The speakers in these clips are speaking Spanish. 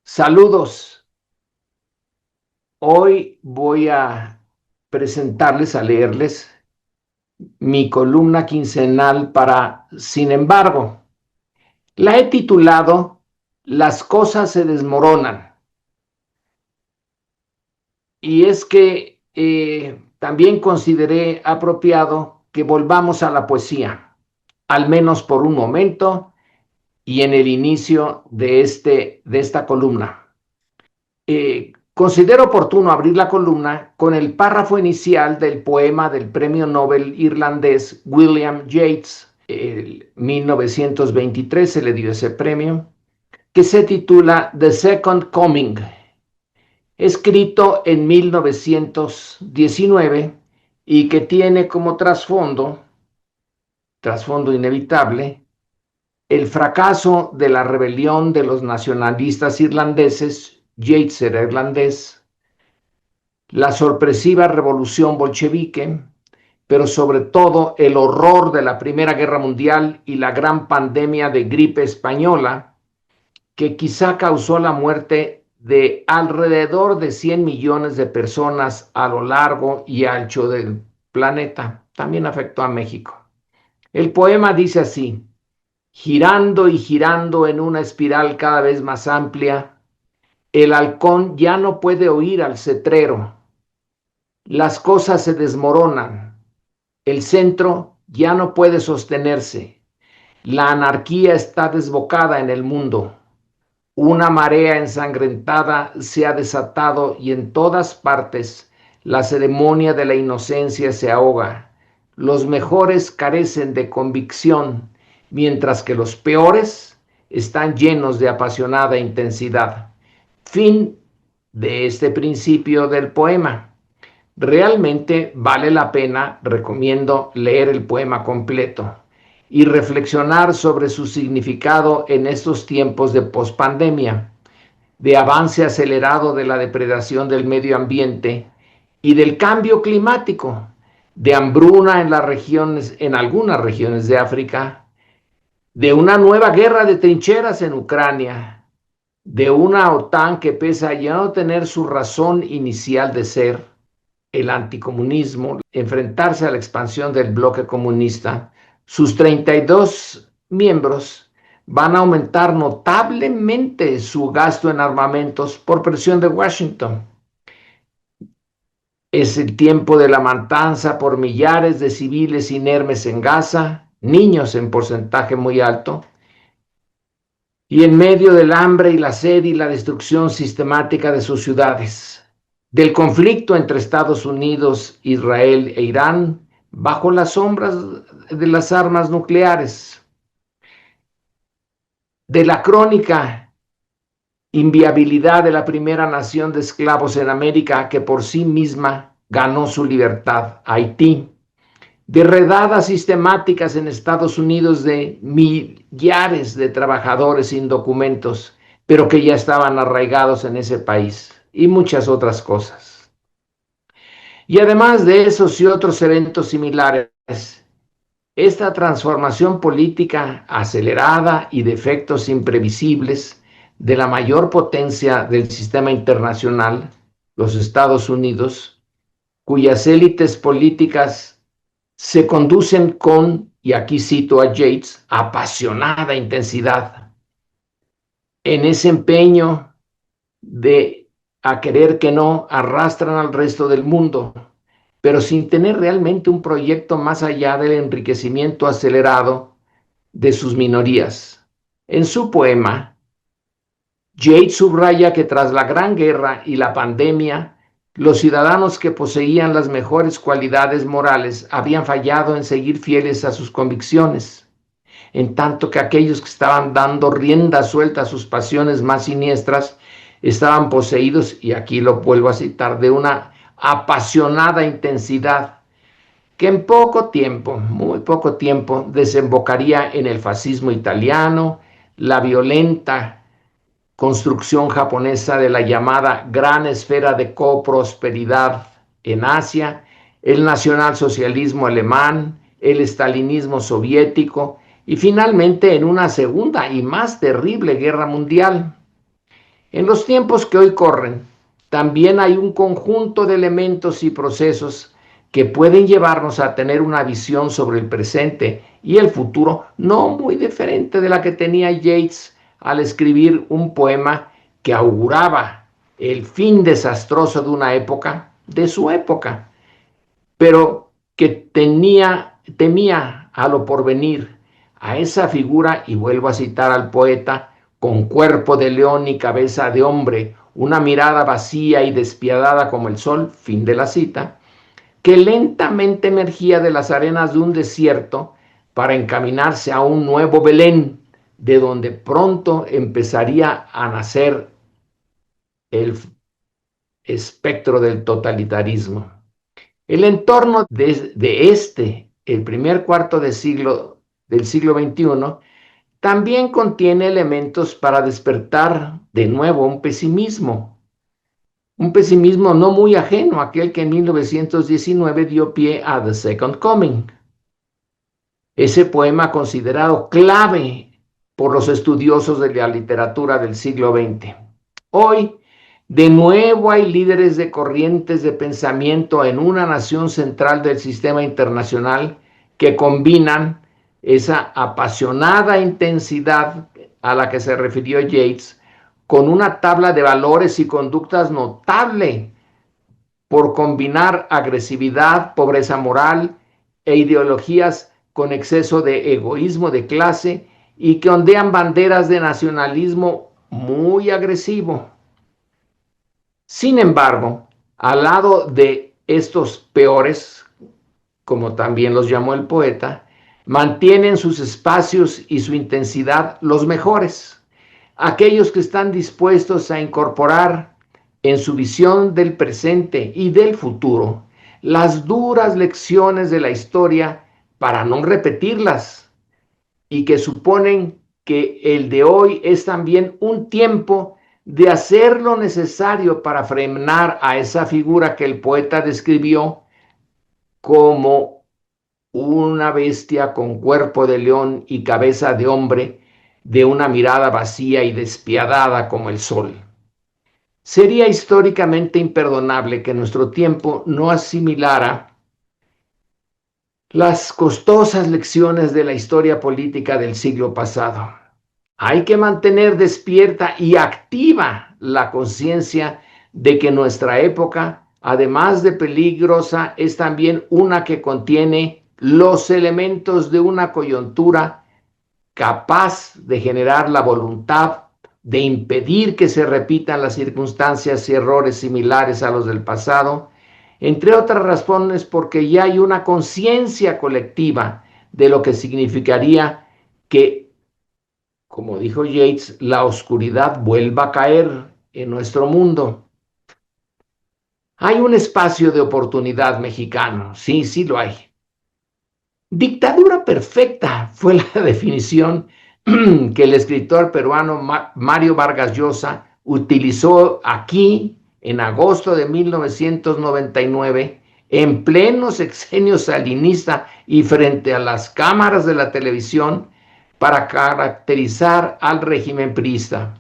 Saludos. Hoy voy a presentarles, a leerles mi columna quincenal para Sin embargo. La he titulado Las cosas se desmoronan. Y es que también consideré apropiado que volvamos a la poesía, al menos por un momento y en el inicio de esta columna. Considero oportuno abrir la columna con el párrafo inicial del poema del premio Nobel irlandés William Yeats. En 1923 se le dio ese premio, que se titula The Second Coming, escrito en 1919 y que tiene como trasfondo inevitable, el fracaso de la rebelión de los nacionalistas irlandeses. Yeats era irlandés, la sorpresiva revolución bolchevique, pero sobre todo el horror de la Primera Guerra Mundial y la gran pandemia de gripe española, que quizá causó la muerte de alrededor de 100 millones de personas a lo largo y ancho del planeta. También afectó a México. El poema dice así: girando y girando en una espiral cada vez más amplia, el halcón ya no puede oír al cetrero. Las cosas se desmoronan. El centro ya no puede sostenerse. La anarquía está desbocada en el mundo. Una marea ensangrentada se ha desatado y en todas partes la ceremonia de la inocencia se ahoga. Los mejores carecen de convicción, mientras que los peores están llenos de apasionada intensidad. Fin de este principio del poema. Realmente vale la pena, recomiendo leer el poema completo y reflexionar sobre su significado en estos tiempos de pospandemia, de avance acelerado de la depredación del medio ambiente y del cambio climático, de hambruna en algunas regiones de África, de una nueva guerra de trincheras en Ucrania, de una OTAN que pese a ya no tener su razón inicial de ser, el anticomunismo, enfrentarse a la expansión del bloque comunista, sus 32 miembros van a aumentar notablemente su gasto en armamentos por presión de Washington. Es el tiempo de la matanza por millares de civiles inermes en Gaza, niños en porcentaje muy alto, y en medio del hambre y la sed y la destrucción sistemática de sus ciudades, del conflicto entre Estados Unidos, Israel e Irán, bajo las sombras de las armas nucleares, de la crónica inviabilidad de la primera nación de esclavos en América que por sí misma ganó su libertad, Haití, de redadas sistemáticas en Estados Unidos de millares de trabajadores sin documentos, pero que ya estaban arraigados en ese país, y muchas otras cosas. Y además de esos y otros eventos similares, esta transformación política acelerada y de efectos imprevisibles de la mayor potencia del sistema internacional, los Estados Unidos, cuyas élites políticas se conducen con, y aquí cito a Yeats, apasionada intensidad, en ese empeño de a querer que no arrastran al resto del mundo, pero sin tener realmente un proyecto más allá del enriquecimiento acelerado de sus minorías. En su poema, Yeats subraya que tras la Gran Guerra y la pandemia, los ciudadanos que poseían las mejores cualidades morales habían fallado en seguir fieles a sus convicciones, en tanto que aquellos que estaban dando rienda suelta a sus pasiones más siniestras estaban poseídos, y aquí lo vuelvo a citar, de una apasionada intensidad que en poco tiempo, muy poco tiempo, desembocaría en el fascismo italiano, la violenta construcción japonesa de la llamada gran esfera de coprosperidad en Asia, el nacionalsocialismo alemán, el estalinismo soviético y finalmente en una segunda y más terrible guerra mundial. En los tiempos que hoy corren, también hay un conjunto de elementos y procesos que pueden llevarnos a tener una visión sobre el presente y el futuro no muy diferente de la que tenía Yeats al escribir un poema que auguraba el fin desastroso de una época, de su época, pero que temía a lo porvenir, a esa figura, y vuelvo a citar al poeta, con cuerpo de león y cabeza de hombre, una mirada vacía y despiadada como el sol, fin de la cita, que lentamente emergía de las arenas de un desierto para encaminarse a un nuevo Belén, de donde pronto empezaría a nacer el espectro del totalitarismo. El entorno el primer cuarto del siglo XXI, también contiene elementos para despertar de nuevo un pesimismo no muy ajeno a aquel que en 1919 dio pie a The Second Coming, ese poema considerado clave por los estudiosos de la literatura del siglo XX. Hoy, de nuevo hay líderes de corrientes de pensamiento en una nación central del sistema internacional que combinan esa apasionada intensidad a la que se refirió Yeats con una tabla de valores y conductas notable por combinar agresividad, pobreza moral e ideologías con exceso de egoísmo de clase y que ondean banderas de nacionalismo muy agresivo. Sin embargo, al lado de estos peores, como también los llamó el poeta, mantienen sus espacios y su intensidad los mejores, aquellos que están dispuestos a incorporar en su visión del presente y del futuro las duras lecciones de la historia para no repetirlas, y que suponen que el de hoy es también un tiempo de hacer lo necesario para frenar a esa figura que el poeta describió como una bestia con cuerpo de león y cabeza de hombre, de una mirada vacía y despiadada como el sol. Sería históricamente imperdonable que nuestro tiempo no asimilara las costosas lecciones de la historia política del siglo pasado. Hay que mantener despierta y activa la conciencia de que nuestra época, además de peligrosa, es también una que contiene los elementos de una coyuntura capaz de generar la voluntad de impedir que se repitan las circunstancias y errores similares a los del pasado, entre otras razones porque ya hay una conciencia colectiva de lo que significaría que, como dijo Yeats, la oscuridad vuelva a caer en nuestro mundo. Hay un espacio de oportunidad mexicano, sí, sí lo hay. Dictadura perfecta fue la definición que el escritor peruano Mario Vargas Llosa utilizó aquí en agosto de 1999, en pleno sexenio salinista y frente a las cámaras de la televisión, para caracterizar al régimen priista.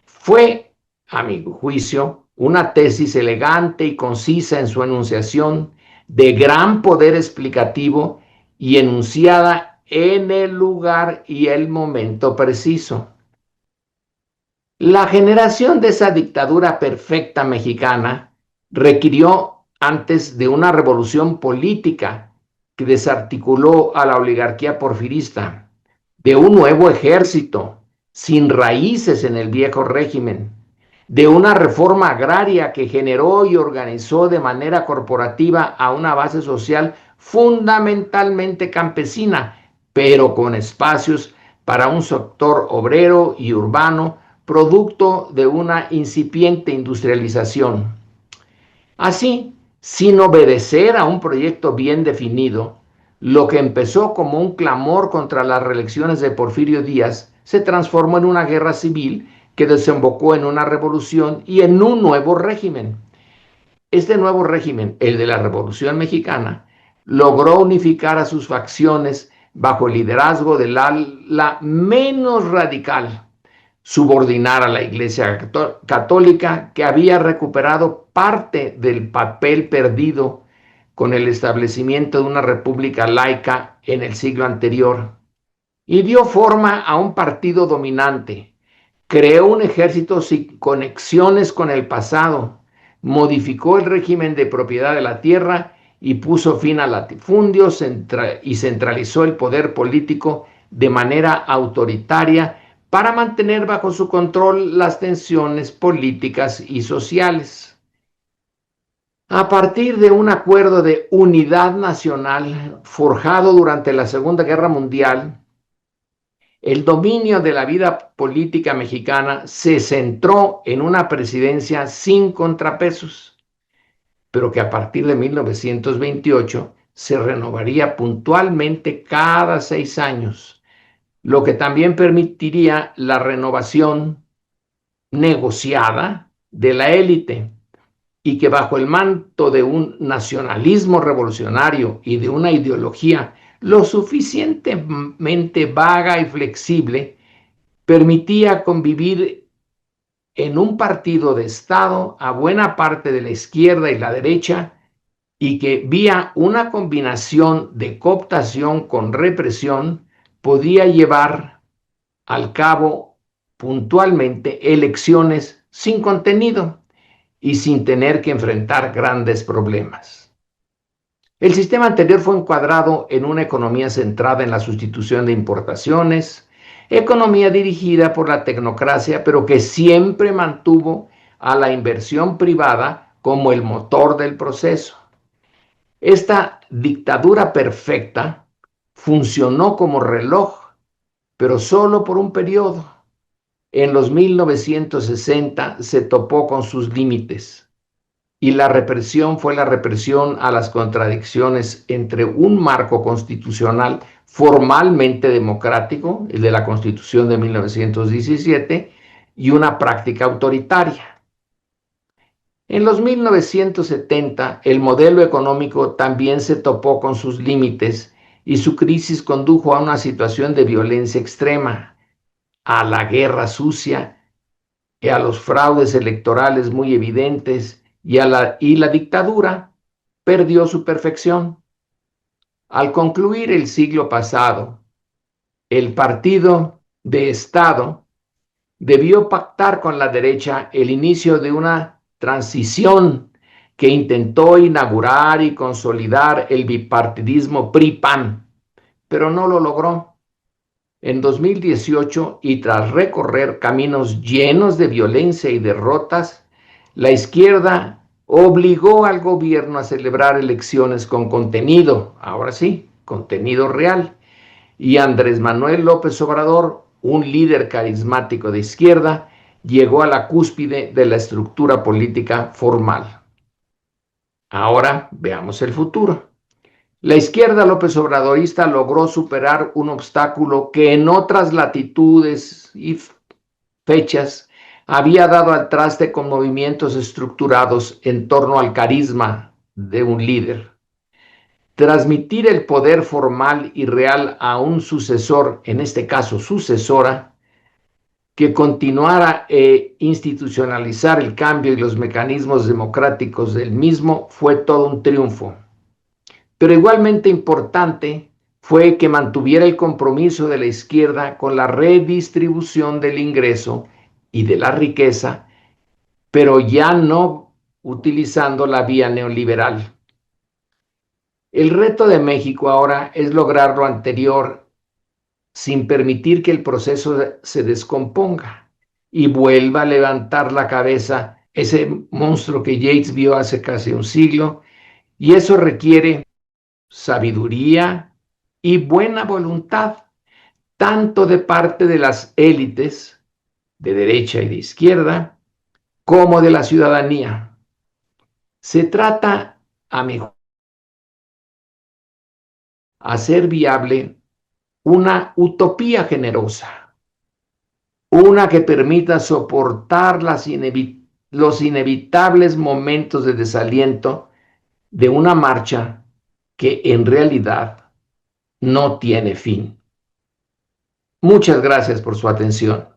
Fue, a mi juicio, una tesis elegante y concisa en su enunciación, de gran poder explicativo y enunciada en el lugar y el momento preciso. La generación de esa dictadura perfecta mexicana requirió antes de una revolución política que desarticuló a la oligarquía porfirista, de un nuevo ejército sin raíces en el viejo régimen, de una reforma agraria que generó y organizó de manera corporativa a una base social fundamentalmente campesina, pero con espacios para un sector obrero y urbano, producto de una incipiente industrialización. Así, sin obedecer a un proyecto bien definido, lo que empezó como un clamor contra las reelecciones de Porfirio Díaz se transformó en una guerra civil que desembocó en una revolución y en un nuevo régimen. Este nuevo régimen, el de la Revolución Mexicana, logró unificar a sus facciones bajo el liderazgo del ala menos radical, subordinar a la Iglesia Católica, que había recuperado parte del papel perdido con el establecimiento de una república laica en el siglo anterior, y dio forma a un partido dominante. Creó un ejército sin conexiones con el pasado, modificó el régimen de propiedad de la tierra y puso fin al latifundio y centralizó el poder político de manera autoritaria para mantener bajo su control las tensiones políticas y sociales. A partir de un acuerdo de unidad nacional forjado durante la Segunda Guerra Mundial, el dominio de la vida política mexicana se centró en una presidencia sin contrapesos, pero que a partir de 1928 se renovaría puntualmente cada 6 años, lo que también permitiría la renovación negociada de la élite, y que bajo el manto de un nacionalismo revolucionario y de una ideología lo suficientemente vaga y flexible, permitía convivir en un partido de Estado a buena parte de la izquierda y la derecha, y que vía una combinación de cooptación con represión podía llevar al cabo puntualmente elecciones sin contenido y sin tener que enfrentar grandes problemas. El sistema anterior fue encuadrado en una economía centrada en la sustitución de importaciones, economía dirigida por la tecnocracia, pero que siempre mantuvo a la inversión privada como el motor del proceso. Esta dictadura perfecta funcionó como reloj, pero solo por un periodo. En los 1960 se topó con sus límites, y la represión fue la represión a las contradicciones entre un marco constitucional formalmente democrático, el de la Constitución de 1917, y una práctica autoritaria. En los 1970, el modelo económico también se topó con sus límites, y su crisis condujo a una situación de violencia extrema, a la guerra sucia, y a los fraudes electorales muy evidentes, y la dictadura perdió su perfección. Al concluir el siglo pasado, el partido de Estado debió pactar con la derecha el inicio de una transición que intentó inaugurar y consolidar el bipartidismo PRI-PAN, pero no lo logró. En 2018, y tras recorrer caminos llenos de violencia y derrotas, la izquierda obligó al gobierno a celebrar elecciones con contenido, ahora sí, contenido real, y Andrés Manuel López Obrador, un líder carismático de izquierda, llegó a la cúspide de la estructura política formal. Ahora veamos el futuro. La izquierda López Obradorista logró superar un obstáculo que en otras latitudes y fechas había dado al traste con movimientos estructurados en torno al carisma de un líder. Transmitir el poder formal y real a un sucesor, en este caso sucesora, que continuara institucionalizar el cambio y los mecanismos democráticos del mismo, fue todo un triunfo. Pero igualmente importante fue que mantuviera el compromiso de la izquierda con la redistribución del ingreso y de la riqueza, pero ya no utilizando la vía neoliberal. El reto de México ahora es lograr lo anterior sin permitir que el proceso se descomponga y vuelva a levantar la cabeza ese monstruo que Yates vio hace casi un siglo, y eso requiere sabiduría y buena voluntad, tanto de parte de las élites de derecha y de izquierda, como de la ciudadanía. Se trata, a mi juicio, hacer viable una utopía generosa, una que permita soportar los inevitables momentos de desaliento de una marcha que en realidad no tiene fin. Muchas gracias por su atención.